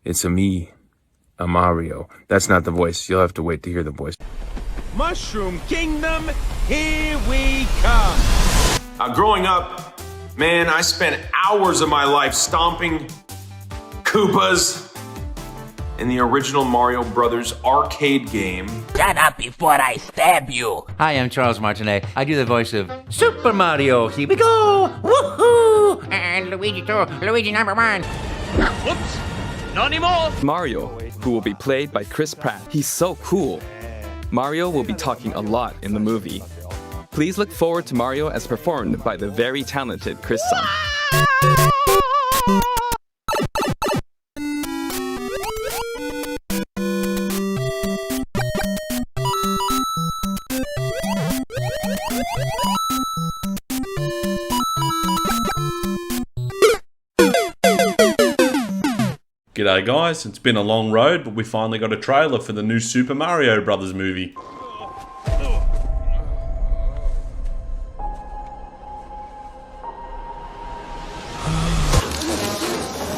It's a me, a Mario. That's not the voice. You'll have to wait to hear the voice. Mushroom Kingdom, here we come. Growing up, man, I spent hours of my life stomping Koopas in the original Mario Brothers arcade game. Shut up before I stab you. Hi, I'm Charles Martinet. I do the voice of Super Mario. Here we go! Woohoo! And Luigi too. Luigi number one. Whoops, not anymore. Mario, who will be played by Chris Pratt. He's so cool. Mario will be talking a lot in the movie. Please look forward to Mario as performed by the very talented Chris Sun. G'day guys, it's been a long road, but we finally got a trailer for the new Super Mario Brothers movie.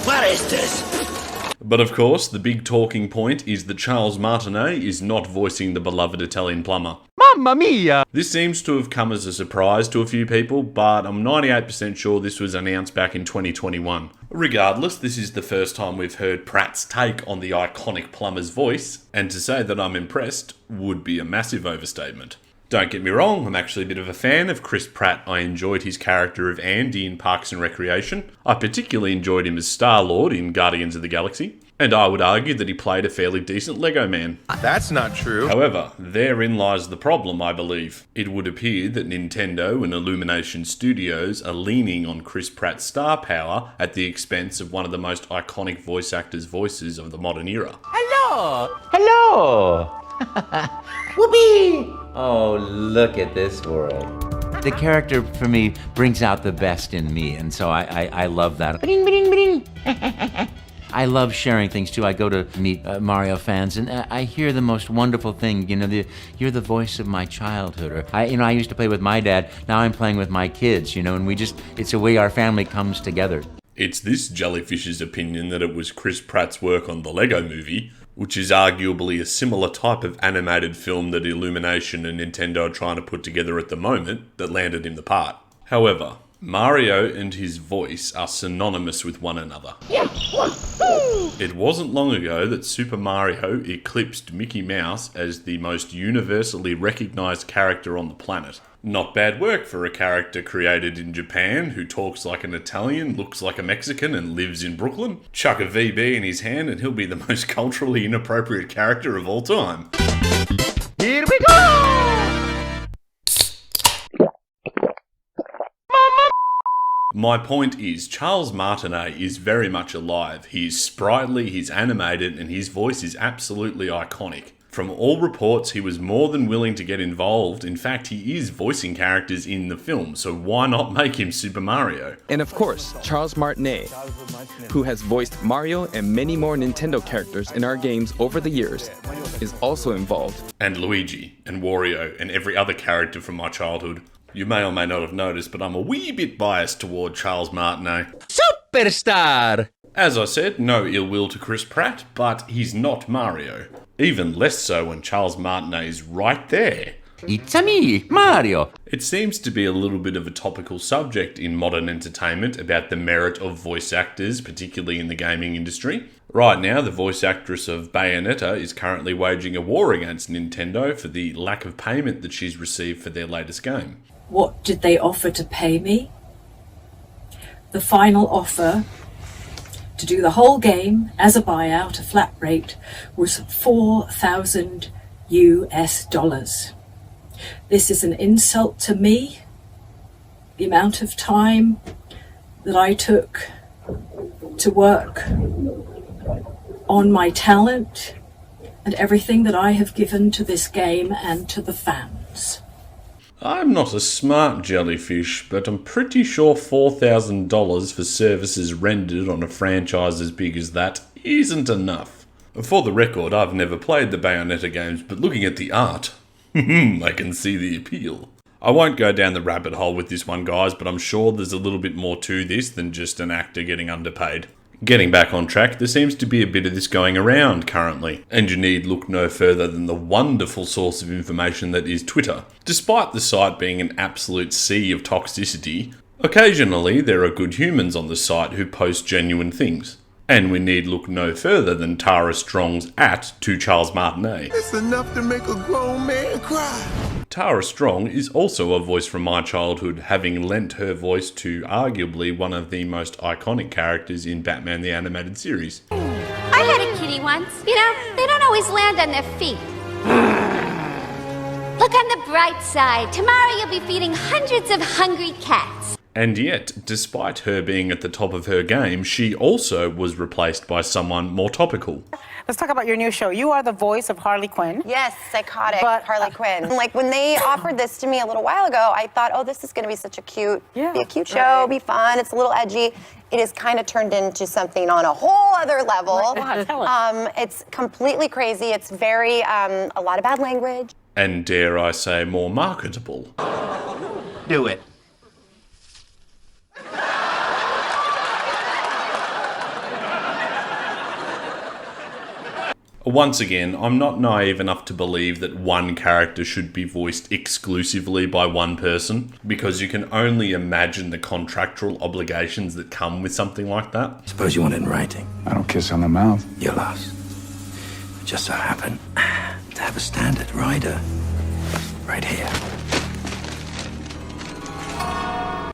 What is this? But of course, the big talking point is that Charles Martinet is not voicing the beloved Italian plumber. Mamma mia! This seems to have come as a surprise to a few people, but I'm 98% sure this was announced back in 2021. Regardless, this is the first time we've heard Pratt's take on the iconic plumber's voice, and to say that I'm impressed would be a massive overstatement. Don't get me wrong, I'm actually a bit of a fan of Chris Pratt. I enjoyed his character of Andy in Parks and Recreation. I particularly enjoyed him as Star-Lord in Guardians of the Galaxy. And I would argue that he played a fairly decent Lego man. That's not true. However, therein lies the problem, I believe. It would appear that Nintendo and Illumination Studios are leaning on Chris Pratt's star power at the expense of one of the most iconic voice actors' voices of the modern era. Hello! Hello! Whoopee! Oh, look at this world. The character, for me, brings out the best in me, and so I love that. Ba-ding, ba-ding, ba-ding. I love sharing things too. I go to meet Mario fans, and I hear the most wonderful thing. You know, you're the voice of my childhood. Or I used to play with my dad. Now I'm playing with my kids. You know, and it's a way our family comes together. It's this jellyfish's opinion that it was Chris Pratt's work on the Lego Movie, which is arguably a similar type of animated film that Illumination and Nintendo are trying to put together at the moment, that landed him the part. However, Mario and his voice are synonymous with one another. It wasn't long ago that Super Mario eclipsed Mickey Mouse as the most universally recognised character on the planet. Not bad work for a character created in Japan who talks like an Italian, looks like a Mexican, and lives in Brooklyn. Chuck a VB in his hand and he'll be the most culturally inappropriate character of all time. Here we go! My point is, Charles Martinet is very much alive. He's sprightly, he's animated, and his voice is absolutely iconic. From all reports, he was more than willing to get involved. In fact, he is voicing characters in the film, so why not make him Super Mario? And of course, Charles Martinet, who has voiced Mario and many more Nintendo characters in our games over the years, is also involved. And Luigi, and Wario, and every other character from my childhood. You may or may not have noticed, but I'm a wee bit biased toward Charles Martinet. Superstar! As I said, no ill will to Chris Pratt, but he's not Mario. Even less so when Charles Martinet is right there. It's a me, Mario. It seems to be a little bit of a topical subject in modern entertainment about the merit of voice actors, particularly in the gaming industry. Right now, the voice actress of Bayonetta is currently waging a war against Nintendo for the lack of payment that she's received for their latest game. What did they offer to pay me? The final offer to do the whole game as a buyout, a flat rate, was $4,000 US. This is an insult to me. The amount of time that I took to work on my talent and everything that I have given to this game and to the fans. I'm not a smart jellyfish, but I'm pretty sure $4,000 for services rendered on a franchise as big as that isn't enough. For the record, I've never played the Bayonetta games, but looking at the art, I can see the appeal. I won't go down the rabbit hole with this one, guys, but I'm sure there's a little bit more to this than just an actor getting underpaid. Getting back on track, there seems to be a bit of this going around currently, and you need look no further than the wonderful source of information that is Twitter. Despite the site being an absolute sea of toxicity, occasionally there are good humans on the site who post genuine things. And we need look no further than Tara Strong's @ Charles Martinet. It's enough to make a grown man cry. Tara Strong is also a voice from my childhood, having lent her voice to arguably one of the most iconic characters in Batman the Animated Series. I had a kitty once. You know, they don't always land on their feet. Look on the bright side. Tomorrow you'll be feeding hundreds of hungry cats. And yet, despite her being at the top of her game, she also was replaced by someone more topical. Let's talk about your new show. You are the voice of Harley Quinn. Yes, psychotic Harley Quinn. Like when they offered this to me a little while ago, I thought, oh, this is going to be such a cute, be a cute show, be fun. It's a little edgy. It has kind of turned into something on a whole other level. Tell us. It's completely crazy. It's very, a lot of bad language. And dare I say, more marketable. Do it. Once again, I'm not naive enough to believe that one character should be voiced exclusively by one person, because you can only imagine the contractual obligations that come with something like that. Suppose you want it in writing. I don't kiss on the mouth. You're lost. Just so happen to have a standard rider right here.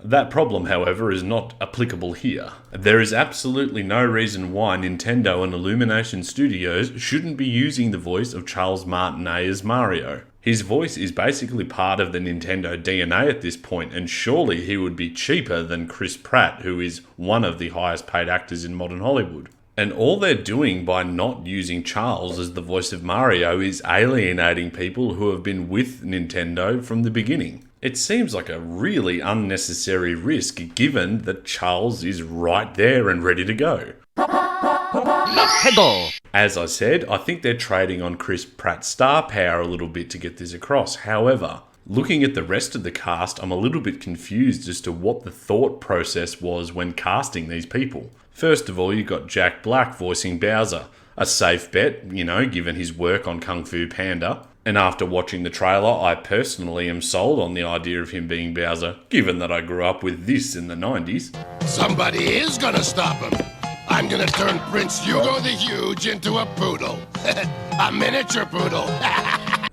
That problem, however, is not applicable here. There is absolutely no reason why Nintendo and Illumination Studios shouldn't be using the voice of Charles Martinet as Mario. His voice is basically part of the Nintendo DNA at this point, and surely he would be cheaper than Chris Pratt, who is one of the highest paid actors in modern Hollywood. And all they're doing by not using Charles as the voice of Mario is alienating people who have been with Nintendo from the beginning. It seems like a really unnecessary risk given that Charles is right there and ready to go. As I said, I think they're trading on Chris Pratt's star power a little bit to get this across. However, looking at the rest of the cast, I'm a little bit confused as to what the thought process was when casting these people. First of all, you've got Jack Black voicing Bowser. A safe bet, you know, given his work on Kung Fu Panda. And after watching the trailer, I personally am sold on the idea of him being Bowser, given that I grew up with this in the 90s. Somebody is gonna stop him. I'm gonna turn Prince Hugo the Huge into a poodle. A miniature poodle.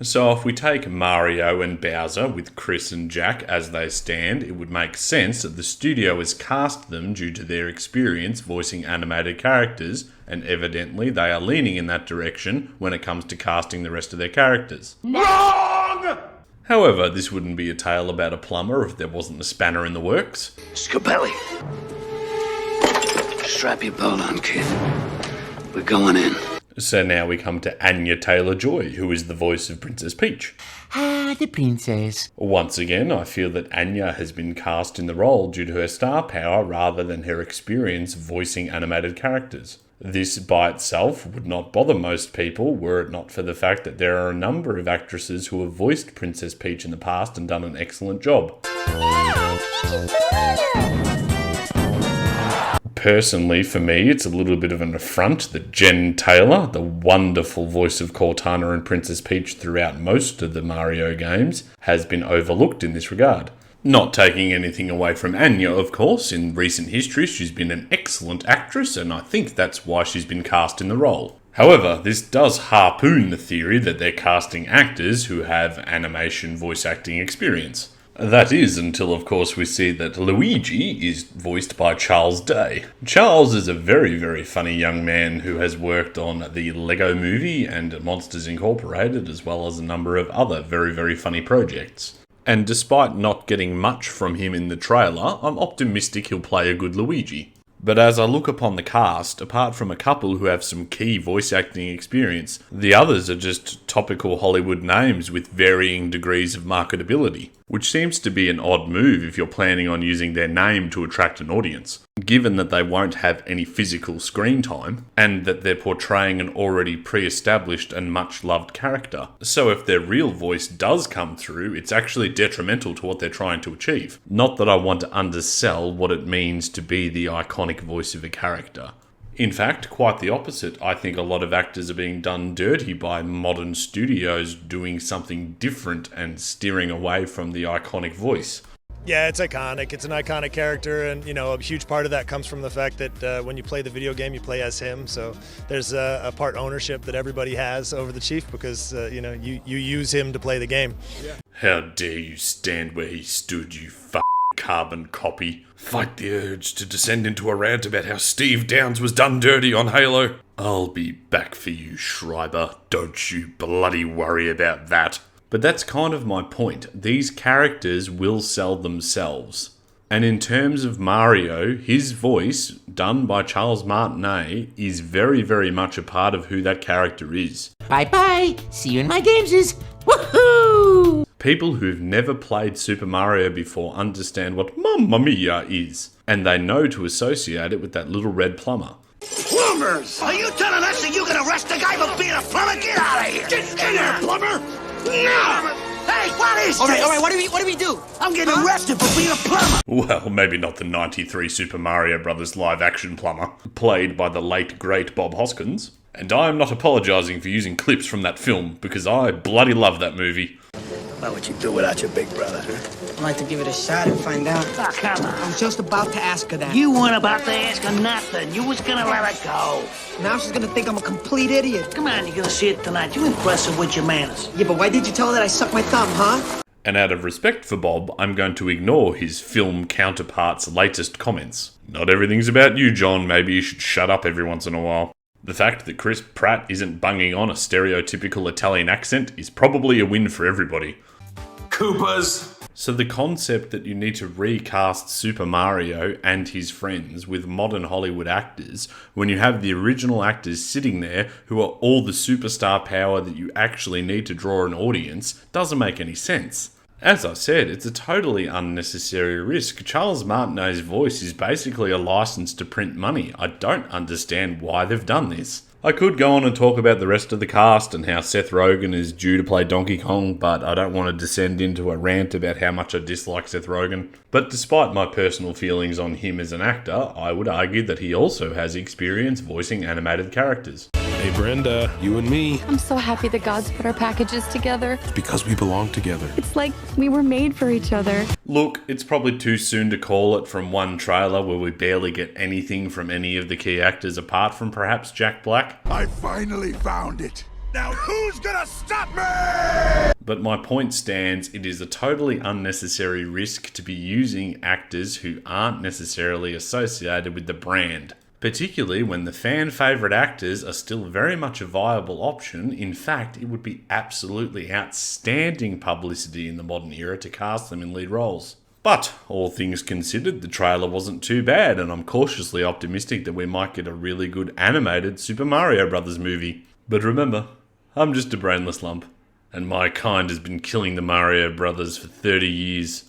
So if we take Mario and Bowser with Chris and Jack as they stand, it would make sense that the studio has cast them due to their experience voicing animated characters, and evidently they are leaning in that direction when it comes to casting the rest of their characters. Wrong! However, this wouldn't be a tale about a plumber if there wasn't a spanner in the works. Scapelli. Strap your boat on, kid. We're going in. So now we come to Anya Taylor-Joy, who is the voice of Princess Peach. Ah, the princess. Once again, I feel that Anya has been cast in the role due to her star power rather than her experience voicing animated characters. This by itself would not bother most people were it not for the fact that there are a number of actresses who have voiced Princess Peach in the past and done an excellent job. Personally, for me, it's a little bit of an affront that Jen Taylor, the wonderful voice of Cortana and Princess Peach throughout most of the Mario games, has been overlooked in this regard. Not taking anything away from Anya, of course. In recent history, she's been an excellent actress, and I think that's why she's been cast in the role. However, this does harpoon the theory that they're casting actors who have animation voice acting experience. That is until, of course, we see that Luigi is voiced by Charles Day. Charles is a very, very funny young man who has worked on the Lego Movie and Monsters Incorporated, as well as a number of other very, very funny projects. And despite not getting much from him in the trailer, I'm optimistic he'll play a good Luigi. But as I look upon the cast, apart from a couple who have some key voice acting experience, the others are just topical Hollywood names with varying degrees of marketability, which seems to be an odd move if you're planning on using their name to attract an audience, given that they won't have any physical screen time, and that they're portraying an already pre-established and much-loved character. So if their real voice does come through, it's actually detrimental to what they're trying to achieve. Not that I want to undersell what it means to be the iconic voice of a character. In fact, quite the opposite. I think a lot of actors are being done dirty by modern studios doing something different and steering away from the iconic voice. Yeah, it's iconic. It's an iconic character, and a huge part of that comes from the fact that when you play the video game, you play as him. So there's a part ownership that everybody has over the Chief because you use him to play the game. Yeah. How dare you stand where he stood, you carbon copy. Fight the urge to descend into a rant about how Steve Downes was done dirty on Halo. I'll be back for you, Schreiber. Don't you bloody worry about that. But that's kind of my point. These characters will sell themselves. And in terms of Mario, his voice, done by Charles Martinet, is very, very much a part of who that character is. Bye-bye. See you in my games. Woohoo! People who've never played Super Mario before understand what Mamma Mia is, and they know to associate it with that little red plumber. Plumbers! Are you telling us that you can arrest a guy for being a plumber? Get out of here! Get in there, plumber! No! Hey, what is this? All right, what do we do? I'm getting arrested for being a plumber! Well, maybe not the 93 Super Mario Bros. Live-action plumber, played by the late, great Bob Hoskins. And I am not apologising for using clips from that film, because I bloody love that movie. What would you do without your big brother, huh? I'd like to give it a shot and find out. Oh, come on. I was just about to ask her that. You weren't about to ask her nothing. You was gonna let her go. Now she's gonna think I'm a complete idiot. Come on, you're gonna see it tonight. You impress her with your manners. Yeah, but why did you tell her that I sucked my thumb, huh? And out of respect for Bob, I'm going to ignore his film counterpart's latest comments. Not everything's about you, John. Maybe you should shut up every once in a while. The fact that Chris Pratt isn't bunging on a stereotypical Italian accent is probably a win for everybody. Koopas! So the concept that you need to recast Super Mario and his friends with modern Hollywood actors when you have the original actors sitting there who are all the superstar power that you actually need to draw an audience doesn't make any sense. As I said, it's a totally unnecessary risk. Charles Martinet's voice is basically a license to print money. I don't understand why they've done this. I could go on and talk about the rest of the cast and how Seth Rogen is due to play Donkey Kong, but I don't want to descend into a rant about how much I dislike Seth Rogen. But despite my personal feelings on him as an actor, I would argue that he also has experience voicing animated characters. Hey Brenda, you and me. I'm so happy the gods put our packages together. It's because we belong together. It's like we were made for each other. Look, it's probably too soon to call it from one trailer where we barely get anything from any of the key actors apart from perhaps Jack Black. I finally found it. Now who's gonna stop me? But my point stands, it is a totally unnecessary risk to be using actors who aren't necessarily associated with the brand. Particularly when the fan favourite actors are still very much a viable option. In fact, it would be absolutely outstanding publicity in the modern era to cast them in lead roles. But, all things considered, the trailer wasn't too bad, and I'm cautiously optimistic that we might get a really good animated Super Mario Bros. Movie. But remember, I'm just a brainless lump, and my kind has been killing the Mario Brothers for 30 years.